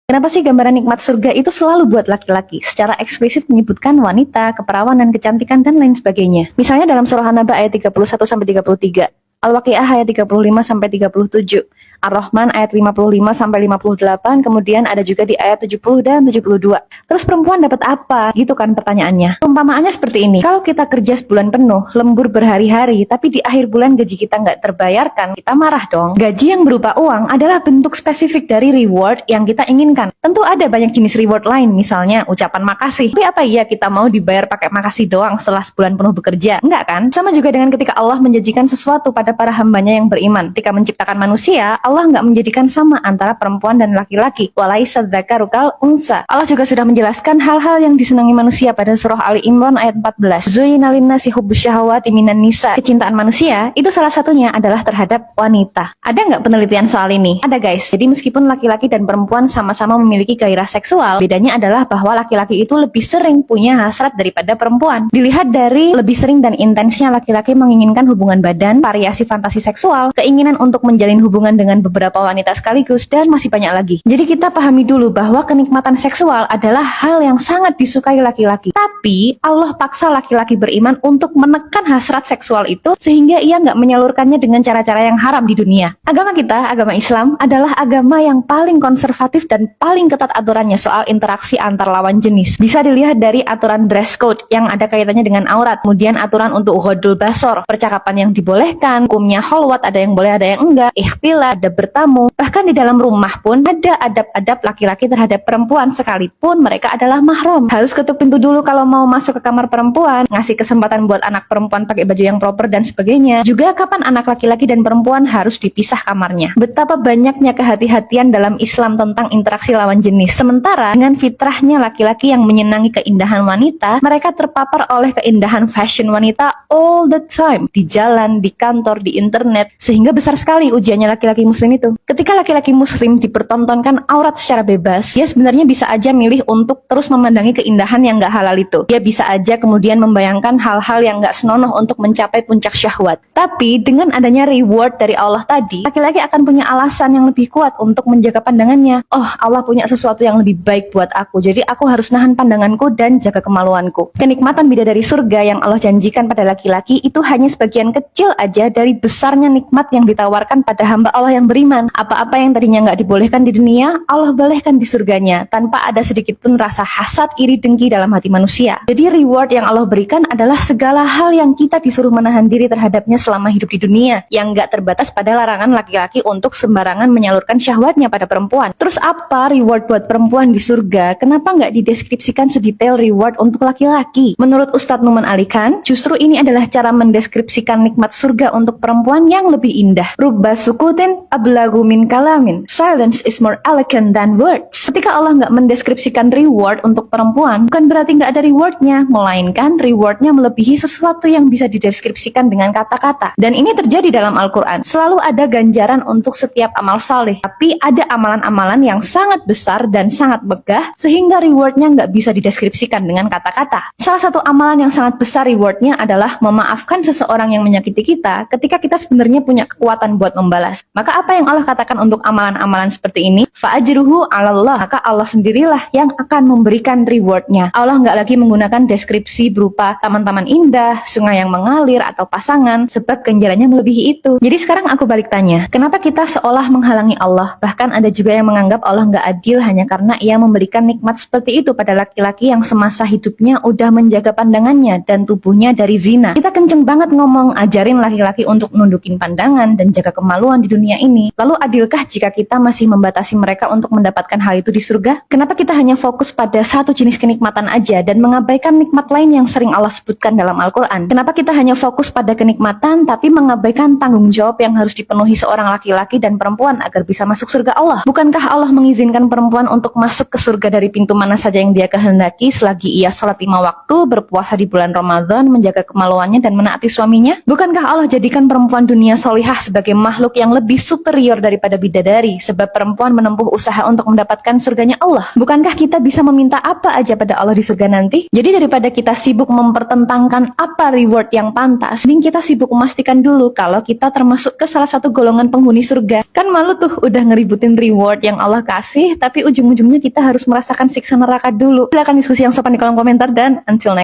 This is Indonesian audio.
Kenapa sih gambaran nikmat surga itu selalu buat laki-laki? Secara eksplisit menyebutkan wanita, keperawanan, kecantikan, dan lain sebagainya. Misalnya dalam surah An-Naba ayat 31-33, Al-Waqiah ayat 35-37, Ar-Rahman ayat 55-58, kemudian ada juga di ayat 70 dan 72. Terus perempuan dapat apa? Gitu kan pertanyaannya. Perumpamaannya seperti ini. Kalau kita kerja sebulan penuh, lembur berhari-hari, tapi di akhir bulan gaji kita nggak terbayarkan, kita marah dong. Gaji yang berupa uang adalah bentuk spesifik dari reward yang kita inginkan. Tentu ada banyak jenis reward lain, misalnya ucapan makasih. Tapi apa iya kita mau dibayar pakai makasih doang setelah sebulan penuh bekerja? Enggak kan? Sama juga dengan ketika Allah menjanjikan sesuatu pada para hambanya yang beriman. Ketika menciptakan manusia, Allah nggak menjadikan sama antara perempuan dan laki-laki. Walaisa dzakaru kal unsa. Allah juga sudah menjelaskan hal-hal yang disenangi manusia pada surah Ali Imran ayat 14. Zuyyina linnasi hubbus syahawati minan nisa. Kecintaan manusia itu salah satunya adalah terhadap wanita. Ada nggak penelitian soal ini? Ada guys. Jadi meskipun laki-laki dan perempuan sama-sama memiliki gairah seksual, bedanya adalah bahwa laki-laki itu lebih sering punya hasrat daripada perempuan. Dilihat dari lebih sering dan intensnya laki-laki menginginkan hubungan badan, variasi fantasi seksual, keinginan untuk menjalin hubungan dengan beberapa wanita sekaligus, dan masih banyak lagi. Jadi kita pahami dulu bahwa kenikmatan seksual adalah hal yang sangat disukai laki-laki. Tapi Allah paksa laki-laki beriman untuk menekan hasrat seksual itu sehingga ia nggak menyalurkannya dengan cara-cara yang haram di dunia. Agama kita, agama Islam, adalah agama yang paling konservatif dan paling ketat aturannya soal interaksi antar lawan jenis. Bisa dilihat dari aturan dress code yang ada kaitannya dengan aurat, kemudian aturan untuk ghodul basor, percakapan yang dibolehkan, hukumnya kholwat, ada yang boleh ada yang enggak, ikhtilat, ada bertamu, bahkan di dalam rumah pun ada adab-adab laki-laki terhadap perempuan sekalipun mereka adalah mahram. Harus ketuk pintu dulu kalau mau masuk ke kamar perempuan, ngasih kesempatan buat anak perempuan pakai baju yang proper dan sebagainya. Juga kapan anak laki-laki dan perempuan harus dipisah kamarnya. Betapa banyaknya kehati-hatian dalam Islam tentang interaksi lawan jenis. Sementara dengan fitrahnya laki-laki yang menyenangi keindahan wanita, mereka terpapar oleh keindahan fashion wanita all the time, di jalan, di kantor, di internet, sehingga besar sekali ujiannya laki-laki muslim itu. Ketika laki-laki muslim dipertontonkan aurat secara bebas, dia sebenarnya bisa aja milih untuk terus memandangi keindahan yang gak halal itu. Dia bisa aja kemudian membayangkan hal-hal yang gak senonoh untuk mencapai puncak syahwat. Tapi dengan adanya reward dari Allah tadi, laki-laki akan punya alasan yang lebih kuat untuk menjaga pandangannya. Oh, Allah punya sesuatu yang lebih baik buat aku, jadi aku harus nahan pandanganku dan jaga kemaluanku. Kenikmatan bidadari surga yang Allah janjikan pada laki-laki itu hanya sebagian kecil aja dari besarnya nikmat yang ditawarkan pada hamba Allah yang beriman. Apa-apa yang tadinya nggak dibolehkan di dunia, Allah bolehkan di surganya tanpa ada sedikit pun rasa hasad, iri, dengki dalam hati manusia. Jadi reward yang Allah berikan adalah segala hal yang kita disuruh menahan diri terhadapnya selama hidup di dunia, yang nggak terbatas pada larangan laki-laki untuk sembarangan menyalurkan syahwatnya pada perempuan. Terus apa reward buat perempuan di surga? Kenapa nggak dideskripsikan sedetail reward untuk laki-laki? Menurut Ustadz Numan Ali Khan, justru ini adalah cara mendeskripsikan nikmat surga untuk perempuan yang lebih indah. Rubba sukutin ablagu min kalamin. Silence is more elegant than words. Ketika Allah nggak mendeskripsikan reward untuk perempuan, bukan berarti nggak ada rewardnya, melainkan rewardnya melebihi sesuatu yang bisa dideskripsikan dengan kata-kata. Dan ini terjadi dalam Al-Quran. Selalu ada ganjaran untuk setiap amal saleh, tapi ada amalan-amalan yang sangat besar dan sangat megah sehingga rewardnya nggak bisa dideskripsikan dengan kata-kata. Salah satu amalan yang sangat besar rewardnya adalah memaafkan seseorang yang menyakiti kita ketika kita sebenarnya punya kekuatan buat membalas. Maka apa yang Allah katakan untuk amalan-amalan seperti ini? Fa'ajruhu 'alallah. Maka Allah sendirilah yang akan memberikan rewardnya. Allah nggak lagi menggunakan deskripsi berupa taman-taman indah, sungai yang mengalir, atau pasangan, sebab ganjarannya melebihi itu. Jadi sekarang aku balik tanya, kenapa kita seolah menghalangi Allah? Bahkan ada juga yang menganggap Allah nggak adil hanya karena ia memberikan nikmat seperti itu pada laki-laki yang semasa hidupnya udah menjaga pandangannya dan tubuhnya dari zina. Kita kenceng banget ngomong ajarin laki-laki untuk nundukin pandangan dan jaga kemaluan di dunia ini. Lalu adilkah jika kita masih membatasi mereka untuk mendapatkan hal itu di surga? Kenapa kita hanya fokus pada satu jenis kenikmatan aja dan mengabaikan nikmat lain yang sering Allah sebutkan dalam Al-Quran? Kenapa kita hanya fokus pada kenikmatan tapi mengabaikan tanggung jawab yang harus dipenuhi seorang laki-laki dan perempuan agar bisa masuk surga Allah? Bukankah Allah mengizinkan perempuan untuk masuk ke surga dari pintu mana saja yang dia kehendaki selagi ia sholat 5 waktu, berpuasa di bulan Ramadan, menjaga kemaluannya dan menaati suaminya? Bukankah Allah jadikan perempuan dunia solihah sebagai makhluk yang lebih superior daripada bidadari, sebab perempuan menempuh usaha untuk mendapatkan surganya Allah. Bukankah kita bisa meminta apa aja pada Allah di surga nanti? Jadi daripada kita sibuk mempertentangkan apa reward yang pantas, mending kita sibuk memastikan dulu kalau kita termasuk ke salah satu golongan penghuni surga. Kan malu tuh udah ngeributin reward yang Allah kasih, tapi ujung-ujungnya kita harus merasakan siksa neraka dulu. Silakan diskusi yang sopan di kolom komentar, dan until next